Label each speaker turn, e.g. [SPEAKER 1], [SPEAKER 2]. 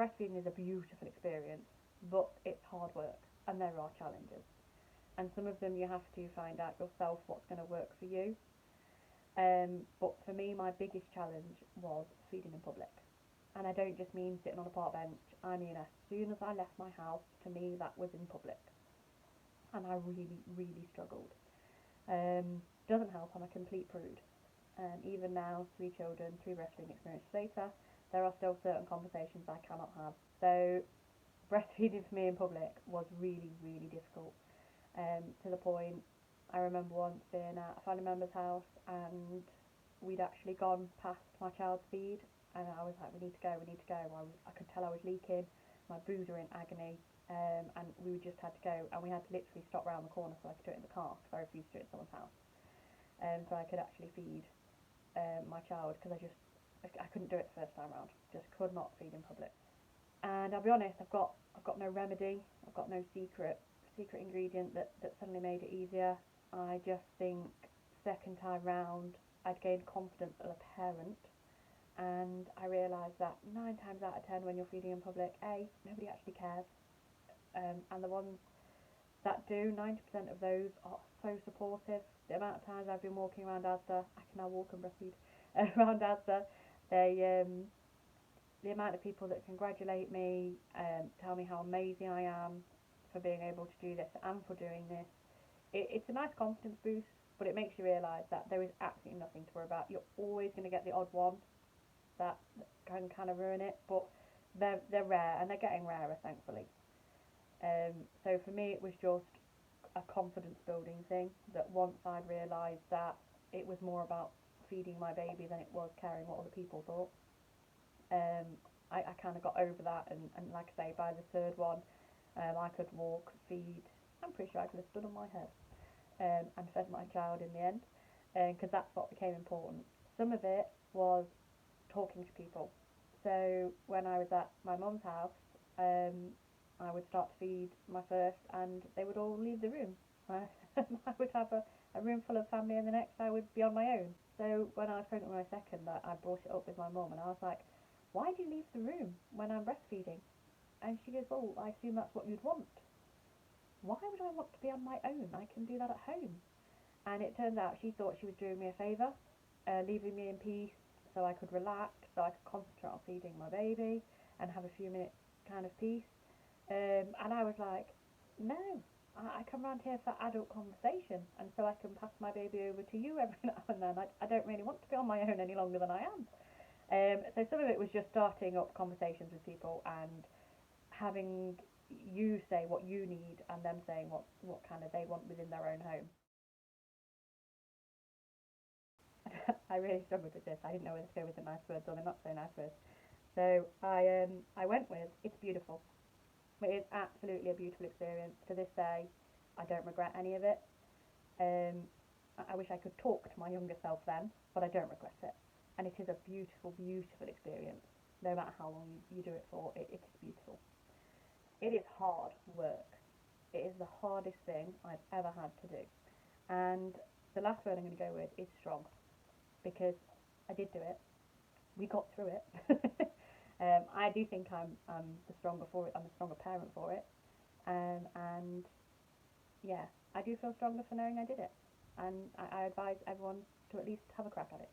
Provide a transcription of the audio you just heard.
[SPEAKER 1] breastfeeding is a beautiful experience, but it's hard work and there are challenges. And some of them you have to find out yourself what's going to work for you. But for me, my biggest challenge was feeding in public. And I don't just mean sitting on a park bench. I mean, as soon as I left my house, to me, that was in public. And I really, really struggled. Doesn't help, I'm a complete prude. Even now, 3 children, 3 breastfeeding experiences later, there are still certain conversations I cannot have. So breastfeeding for me in public was really, really difficult. To the point, I remember once being at a family member's house and we'd actually gone past my child's feed and I was like, we need to go, we need to go. I could tell I was leaking, my boobs were in agony, and we just had to go, and we had to literally stop round the corner so I could do it in the car because I refused to do it in someone's house. So I could actually feed my child because I couldn't do it the first time round, just could not feed in public. And I'll be honest, I've got no remedy, I've got no secret ingredient that suddenly made it easier. I just think second time round I'd gained confidence as a parent, and I realised that 9 times out of 10 when you're feeding in public, nobody actually cares, and the ones that do, 90% of those are so supportive. The amount of times I've been walking around Asda, I can now walk and breastfeed around Asda, the amount of people that congratulate me, tell me how amazing I am for being able to do this and for doing this. It's a nice confidence boost, but it makes you realise that there is absolutely nothing to worry about. You're always going to get the odd one that can kind of ruin it, but they're rare, and they're getting rarer, thankfully. So for me, it was just a confidence building thing, that once I'd realised that it was more about feeding my baby than it was caring what other people thought, I kind of got over that, and like I say, by the third one, I could walk, feed. I'm pretty sure I could have stood on my head and fed my child in the end, because that's what became important. Some of it was talking to people. So when I was at my mum's house, I would start to feed my first, and they would all leave the room. I would have a room full of family, and the next I would be on my own. So when I was pregnant with my second, I brought it up with my mum, and I was like, why do you leave the room when I'm breastfeeding? And she goes, well, I assume that's what you'd want. Why would I want to be on my own? I can do that at home. And it turns out she thought she was doing me a favour, leaving me in peace so I could relax, so I could concentrate on feeding my baby and have a few minutes kind of peace. And I was like, no, I come round here for adult conversation, and so I can pass my baby over to you every now and then. I don't really want to be on my own any longer than I am. So some of it was just starting up conversations with people and having you say what you need and them saying what kind of they want within their own home. I really struggled with this. I didn't know whether to go with the nice words or the not so nice words. So I went with, it's beautiful. It is absolutely a beautiful experience. To this day, I don't regret any of it. Um, I wish I could talk to my younger self then, but I don't regret it. And it is a beautiful, beautiful experience. No matter how long you do it for, it is beautiful. It is hard work. It is the hardest thing I've ever had to do. And the last word I'm going to go with is strong, because I did do it. We got through it. I do think I'm the stronger for it. I'm the stronger parent for it. And yeah, I do feel stronger for knowing I did it. And I advise everyone to at least have a crack at it.